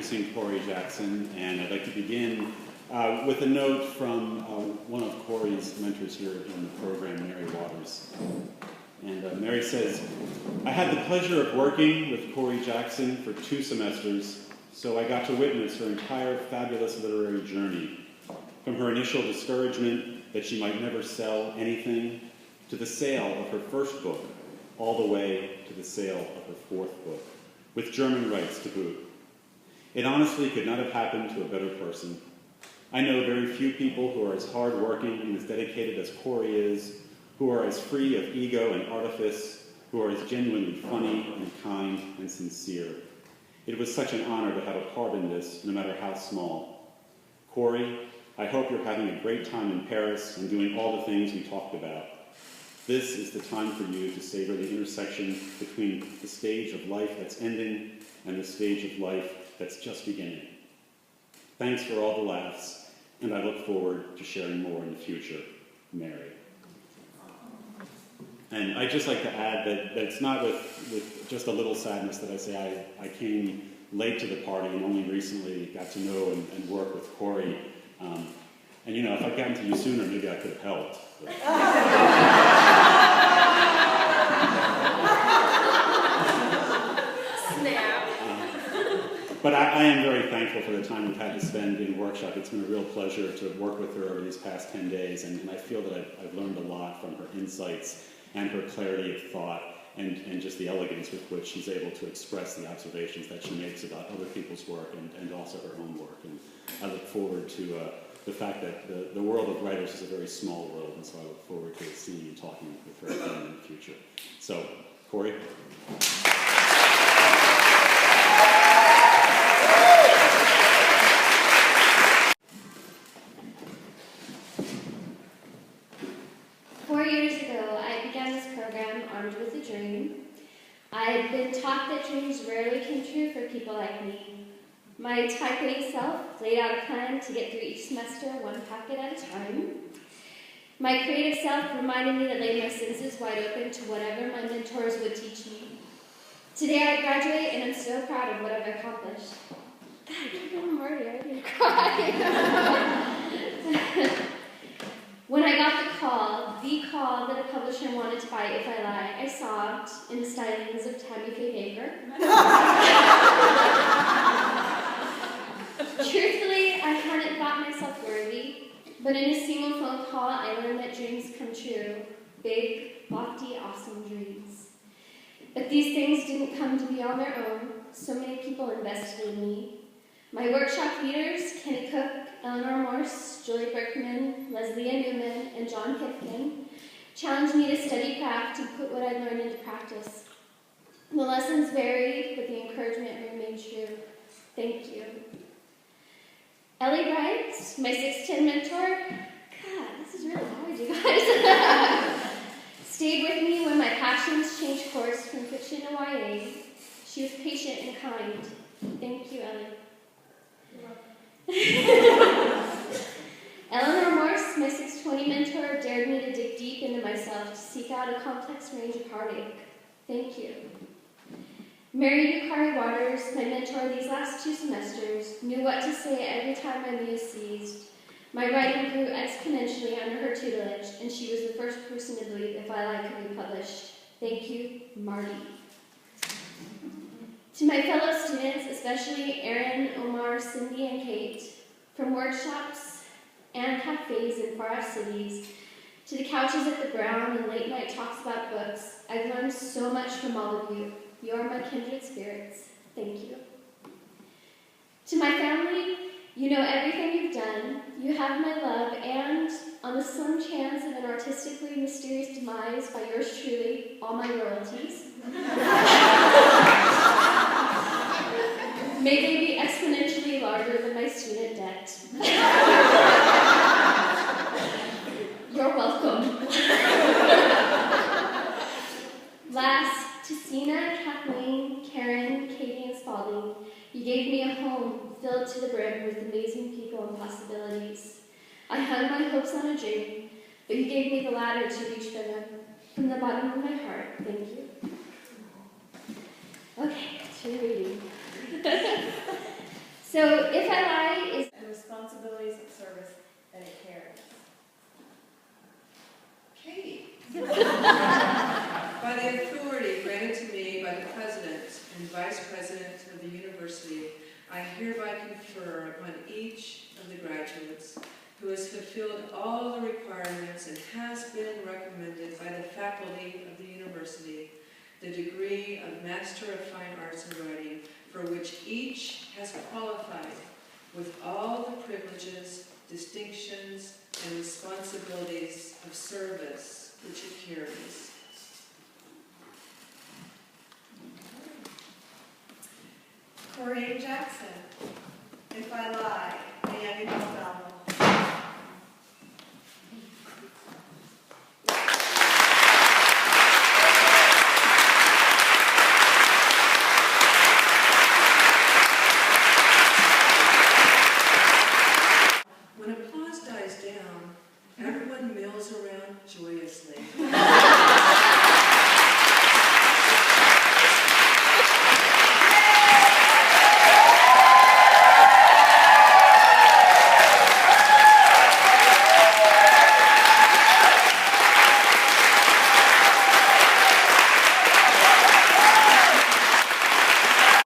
introducing Corey Jackson, and I'd like to begin with a note from one of Corey's mentors here in the program, Mary Waters. And Mary says, I had the pleasure of working with Corey Jackson for 2 semesters, so I got to witness her entire fabulous literary journey, from her initial discouragement that she might never sell anything, to the sale of her first book, all the way to the sale of her 4th book, with German rights to boot. It honestly could not have happened to a better person. I know very few people who are as hardworking and as dedicated as Corey is, who are as free of ego and artifice, who are as genuinely funny and kind and sincere. It was such an honor to have a part in this, no matter how small. Corey, I hope you're having a great time in Paris and doing all the things we talked about. This is the time for you to savor the intersection between the stage of life that's ending and the stage of life that's just beginning. Thanks for all the laughs, and I look forward to sharing more in the future. Mary. And I'd just like to add that it's not with just a little sadness that I say I came late to the party and only recently got to know and work with Corey. And if I'd gotten to you sooner, maybe I could have helped. But I am very thankful for the time we've had to spend in workshop. It's been a real pleasure to work with her over these past 10 days, and I feel that I've learned a lot from her insights and her clarity of thought and just the elegance with which she's able to express the observations that she makes about other people's work and also her own work. And I look forward to the fact that the world of writers is a very small world, and so I look forward to seeing and talking with her again in the future. So, Corey? With a dream. I've been taught that dreams rarely come true for people like me. My type-A self laid out a plan to get through each semester one packet at a time. My creative self reminded me to lay my senses wide open to whatever my mentors would teach me. Today I graduate and I'm so proud of what I've accomplished. God, I can't remember Marty, I'm going to cry. When I got the call that a publisher wanted to buy If I Lie, I sobbed in the stylings of Tammy Faye Baker. Truthfully, I hadn't thought myself worthy, but in a single phone call, I learned that dreams come true. Big, lofty, awesome dreams. But these things didn't come to be on their own. So many people invested in me. My workshop leaders, Kenny Cook, Eleanor Morse, Julie Berkman, Leslie Newman, and John Pipkin, challenged me to study craft and put what I'd learned into practice. The lessons varied, but the encouragement remained true. Thank you. Ellie Wright, my 610 mentor, God, this is really hard, you guys, stayed with me when my passions changed course from fiction to YA. She was patient and kind. Thank you, Ellie. Eleanor Morse, my 620 mentor, dared me to dig deep into myself to seek out a complex range of heartache. Thank you. Mary Waters, my mentor these last 2 semesters, knew what to say every time my muse seized. My writing grew exponentially under her tutelage, and she was the first person to believe If I Lie could be published. Thank you, Marty. To my fellow students, especially Erin, Omar, Cindy, and Kate, from workshops and cafes in far-off cities, to the couches at the Brown and late-night talks about books, I've learned so much from all of you. You are my kindred spirits. Thank you. To my family, you know everything you've done. You have my love, and on the slim chance of an artistically mysterious demise by yours truly, all my royalties, may they be exponentially larger than my student debt. You're welcome. Last, to Sina, Kathleen, Karen, Katie, and Spalding, you gave me a home filled to the brim with amazing people and possibilities. I hung my hopes on a dream, but you gave me the ladder to reach for them. From the bottom of my heart, thank you. Okay, to reading. So if I lie is and responsibilities of service that it carries. Katie. By the authority granted to me by the President and Vice President of the University, I hereby confer upon each of the graduates who has fulfilled all the requirements and has been recommended by the faculty of the university the degree of Master of Fine Arts in Writing, for which each has qualified with all the privileges, distinctions, and responsibilities of service which it carries. Corey Jackson. If I lie, Miami Baldwin. When applause dies down, everyone mills around joyously.